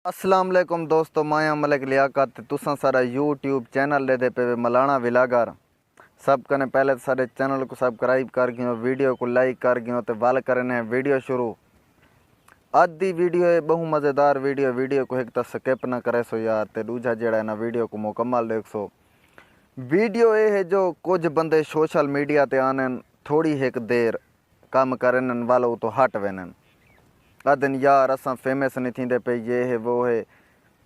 अस्सलाम वालेकुम दोस्तों, माया मलिक लियाकत तुसा सारा यूट्यूब चैनल दे पे मलाना विलागर सब कने पहले सारे चैनल को सब्सक्राइब कर गियो, वीडियो को लाइक कर गियो तो वाल करने वीडियो शुरू। आज दी वीडियो है बहु मज़ेदार वीडियो को एक तो स्किप ना करे सो यार, ते दूजा जेड़ा है ना वीडियो को मुकम्मल देख सो। वीडियो ये है जो कुछ बंदे सोशल मीडिया ते आने थोड़ी एक देर काम करन वालों तो हट वेन आदन यार असां फेमस नहीं थींदे पे, ये है वो है।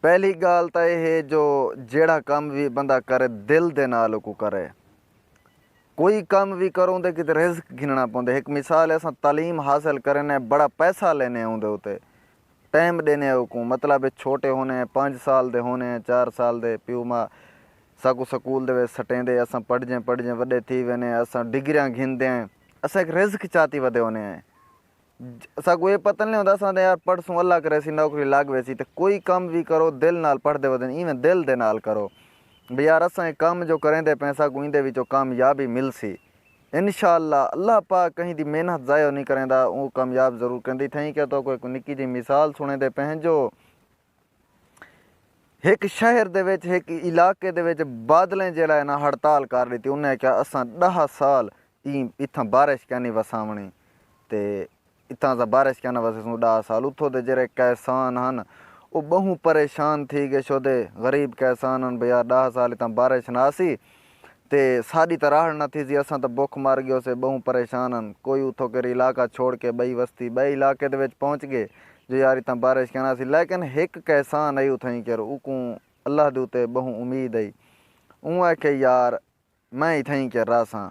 पहली गाल तो यह है जो जेड़ा काम भी बंदा करे दिल दे नाल को करे। कोई काम भी करो दे कि रिस्क गिनना पौंदे। एक मिसाल असां तालीम हासिल करने बड़ा पैसा लेने उनदे उते टाइम देने को, मतलब छोटे होने 5 साल दे होने 4 साल दे प्यू मां साकू स्कूल दे सटेंदे असां पढ़जें वड्डे थी वेने असां डिग्रियां घिनदे हैं, असां एक रिस्क चाहती वधे होने हैं। साकू ये पता नहीं होता असां यार पढ़सूं अल्लाह करे सी नौकरी लाग वैसी। तो कोई काम भी करो दिल नाल पढ़दे वधन, इवें दिल दे नाल करो भी यार असां ये काम जो करेंदे पैसा को इंदे विचों कामयाबी मिलसी इंशाअल्लाह। अल्लाह पाक कहीं दी मेहनत ज़ायो नहीं करेंदा, वो कामयाब जरूर करेंदी। थई क्या तो कोई निक्की जी मिसाल सुनेंदे पे जो एक शहर दे विच एक इलाके दे विच बादलें जेड़ा है ना हड़ताल कर दी थी। उन्हें क्या असां 10 साल इत्थां बारिश कैनी वसावनी ते इत्थां दा बारिश कैना वसे 10 साल। उतो दे जेड़े किसान हन वो बहु परेशान थी गए छोदे गरीब किसान हन भैया 10 साल इतना बारिश ना सी ते साड़ी तो राह न थी सी, असां तो भुख मार गयो से बहु परेशान हन। कोई उतो कर इलाका छोड़ के बई वस्ती बई इलाके दे विच पहुँच गए जो यार इतना बारिश कहना सी। लेकिन एक किसान आई उथई कर उकू अल्लाह दे उते बहु उम्मीद आई, ऊँ आखे यार मैं इथई कर रहा सा,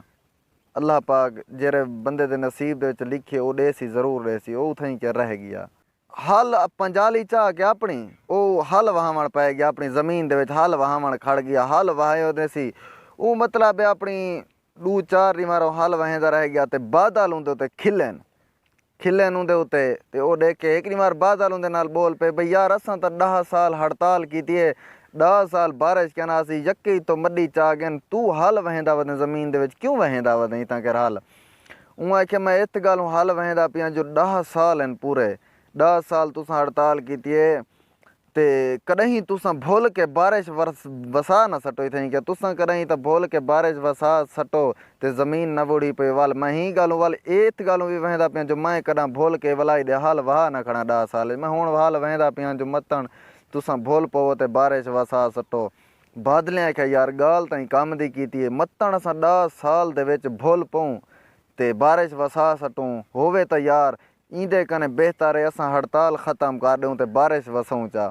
अल्लाह पाक जेरे बंदे दे नसीब दे विच लिखे वो दे सी जरूर दे सी। वो उथई कर रह गया हल पंजाली चाह के अपनी वो हल वहावण पै गया, अपनी ज़मीन दे विच हल वहावण खड़ गया। हल वहायो दे सी वो मतलब अपनी 2-4 री मारो हल वहेंदा रह गया। तो बादल उंदे उते खिलन उंदे उते ते ओ देख के एक बार बादल उंदे नाल बोल पे भई यार असां तो 10 साल हड़ताल की है, 10 साल बारिश कहना सी यक्की तो मड्डी चा गन, तू हल वहेंदा वदे ज़मीन दे विच क्यों वहेंदा वदे इतां कर हल। ऊँ आखे मैं इत गल हल वहेंदा पिया जो 10 साल हैं पूरे 10 साल तुसां हड़ताल की है ते कदहीं तुसां भुल के बारिश वसा न सटो इथई क्या तुसां कदहीं तो भुल के बारिश वसा सटो ते ज़मीन न बुड़ी पे वाल मैं ही गालूँ वाल एत गालूँ भी वहेंदा पिया जो मैं कदा भुल के वलाई दे हल वहा न खड़ा 10 साल मैं हुण हल वहेंदा पिया जो मतन तुसां भुल पवो ते बारिश वसा सटो। बादलें आख्या यार गाल ताईं कम दी कीती है, मतन असां 10 साल दे विच भुल पऊं ते बारिश वसा सटूं होवे तो यार इंदे कने बेहतर है असां हड़ताल ख़त्म कर दूँ ते बारिश वसूं चा।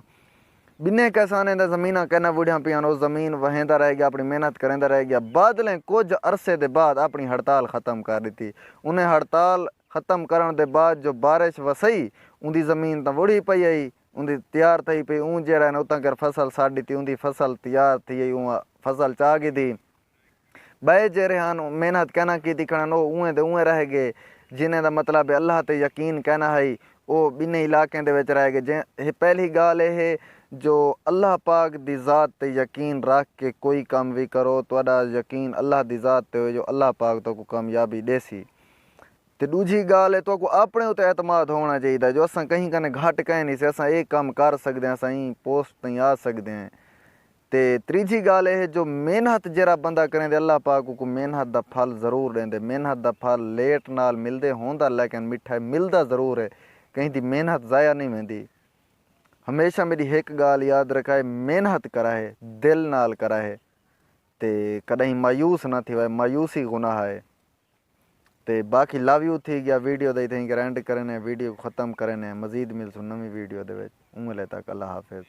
बिन्ने किसाने दा ज़मीना कहना बुढ़िया पियान वो ज़मीन वहेंदा रह गया, अपनी मेहनत करेंदा रह गया। बादलें कुछ अरसे दे बाद अपनी हड़ताल ख़त्म कर दी। उन्हें हड़ताल ख़त्म करने दे बाद जो बारिश वसई उनकी ज़मीन तो बुढ़ी पई आई, उनकी तैयार थी पई। ऊँ जरा ने उतां कर फसल साड़ी थी, उनकी फसल तैयार थी ऊँ फसल चा गई थी। बे जेरे हन मेहनत कहना की खड़न वो उएँ दे उएँ रह गए, जिन्हें दा मतलब अल्लाह ते यकीन कहना है वो बिन्ने इलाके दे विच रह गए। जे पहली गाल है जो अल्लाह पाक दी ज़ात ते यकीन रख के कोई काम भी करो तो यकीन अल्लाह दी ज़ात ते हो जो अल्लाह पाक तो को कामयाबी देसी। ते दूजी गाल है तो को अपने उते एतमाद होना चाहिए जो असां कहीं कने घट कह नहीं से असां एक काम कर सकते हैं, असां ही पोस्ट ताईं आ सकते हैं। ते तीजी गाल है जो मेहनत जरा बंदा करें अल्लाह पाक को मेहनत दा फल जरूर देंदे। मेहनत दा फल लेट नाल मिलदे होंदा लेकिन मिठा मिलदा ज़रूर है, कहीं दी मेहनत ज़ाया नहीं वेंदी। हमेशा मेरी एक गाल याद रखा है, मेहनत करा है दिल नाल करा है ते कदहीं मायूस ना थी वए, मायूसी गुनाह है। ते बाकी लव यू थी गया वीडियो दे थी एंड करने वीडियो ख़त्म करने मज़ीद मिलसूँ नवी वीडियो दे विच। उम्मीद तक अल्लाह हाफिज़।